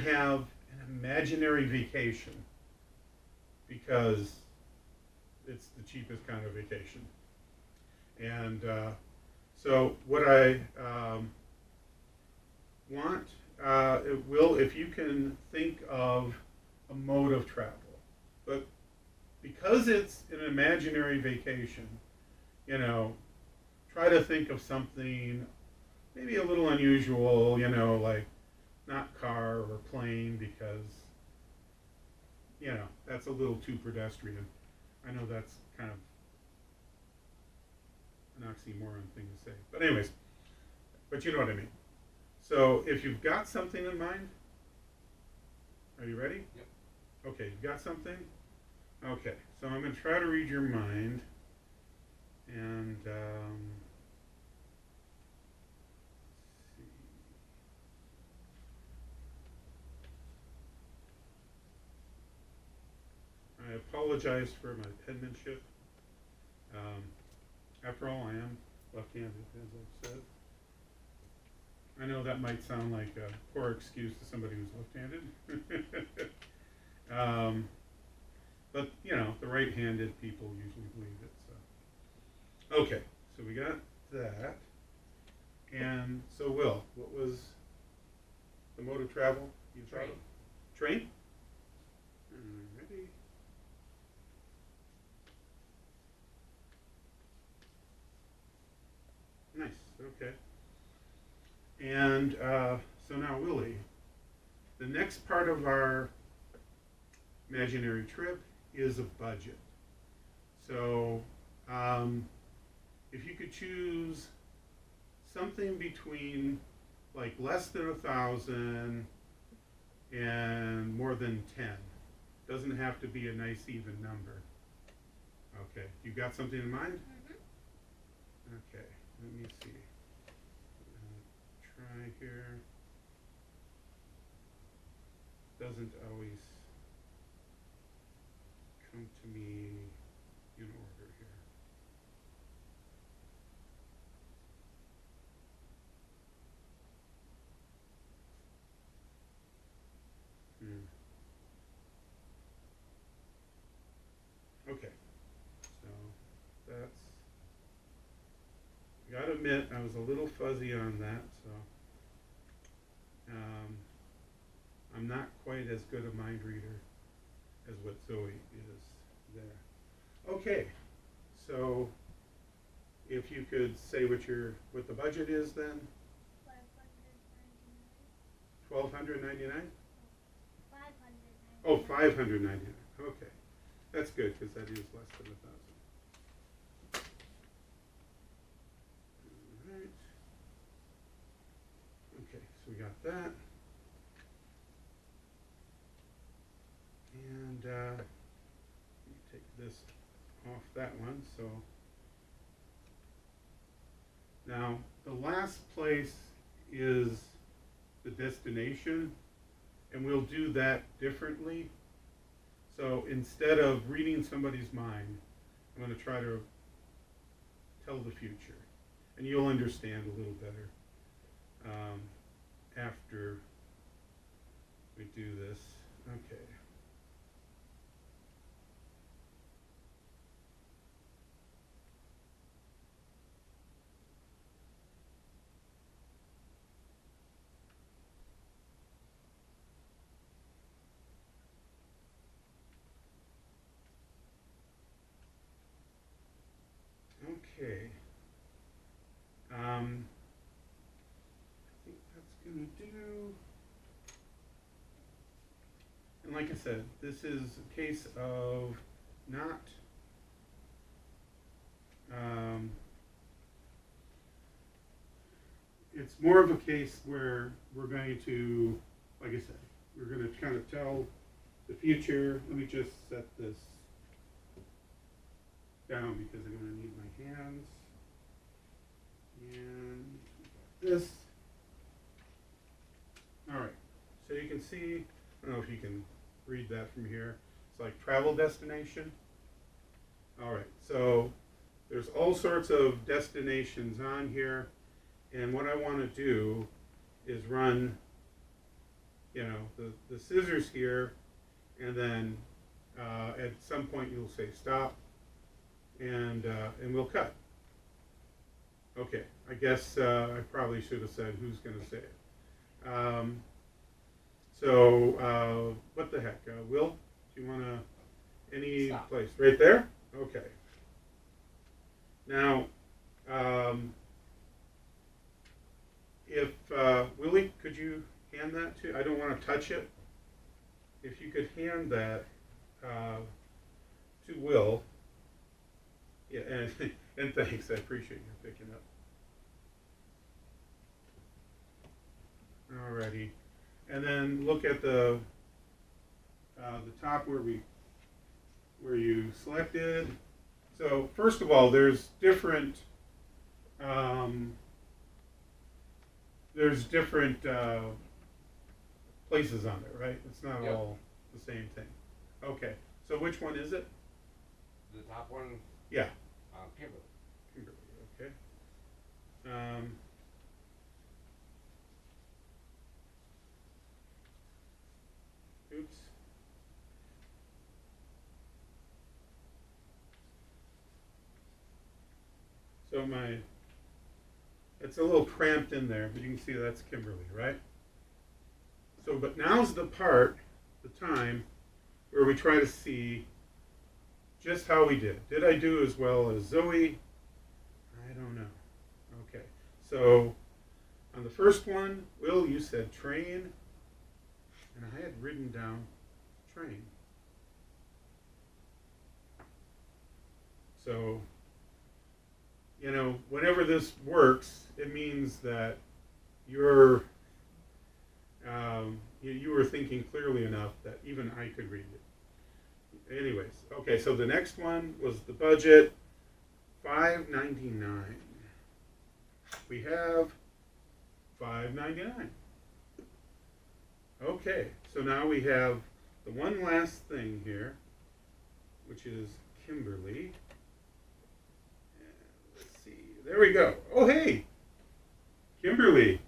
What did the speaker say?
have an imaginary vacation because it's the cheapest kind of vacation. And so what I want, it will, if you can think of a mode of travel. But because it's an imaginary vacation, you know, try to think of something maybe a little unusual, you know, like not car or plane, because, you know, that's a little too pedestrian. I know that's kind of an oxymoron thing to say. But anyways, but you know what I mean. So if you've got something in mind, are you ready? Yep. Okay, you've got something? Okay, so I'm going to try to read your mind. And let's see. I apologize for my penmanship. After all, I am left-handed, as I've said. I know that might sound like a poor excuse to somebody who's left-handed. But, you know, the right-handed people usually believe it. So, okay, so we got that. And so, Will, what was the mode of travel you thought of? Train? Ready? Nice, okay. And so now, Willie, the next part of our imaginary trip is a budget. So if you could choose something between like less than 1,000 and more than 10, doesn't have to be a nice even number. Okay, you got something in mind? Mm-hmm. Okay, let me see. Try here. Doesn't always come to me in order here. Okay, so that's, I gotta admit, I was a little fuzzy on that, so I'm not quite as good a mind reader as what Zoe is there. Okay, so if you could say what the budget is then? $1,299. $1,299? 599. Oh, $599. Okay, that's good because that is less than 1,000. All right. Okay, so we got that. And let me take this off that one. So now the last place is the destination, and we'll do that differently. So instead of reading somebody's mind, I'm going to try to tell the future, and you'll understand a little better after we do this. Okay. Okay. I think that's going to do. And like I said, this is a case of not it's more of a case where we're going to, like I said, we're going to kind of tell the future. Let me just set this down because I'm going to need my hands. And we got this. All right, so you can see, I don't know if you can read that from here. It's like travel destination. All right, so there's all sorts of destinations on here. And what I want to do is run, the scissors here, and then at some point you'll say stop, and we'll cut. Okay, I guess I probably should have said who's going to say it. What the heck, Will? Do you want to any Stop. place right there? Okay. Now, if Willie, could you hand that to? I don't want to touch it. If you could hand that to Will. Yeah, and thanks. I appreciate you picking up. Alrighty, and then look at the top where you selected. So first of all, there's different places on there, right? It's not Yep. all the same thing. Okay, so which one is it? The top one, Yeah, Kimberly. Kimberly. Okay. Oops. So it's a little cramped in there, but you can see that's Kimberly, right? So, but now's the time, where we try to see just how we did. Did I do as well as Zoe? I don't know. Okay, so on the first one, Will, you said train, and I had written down train. So, whenever this works, it means that you were thinking clearly enough that even I could read it. Anyways, okay, so the next one was the budget, $5.99. We have $5.99. Okay, so now we have the one last thing here, which is Kimberly. Let's see, there we go. Oh, hey, Kimberly,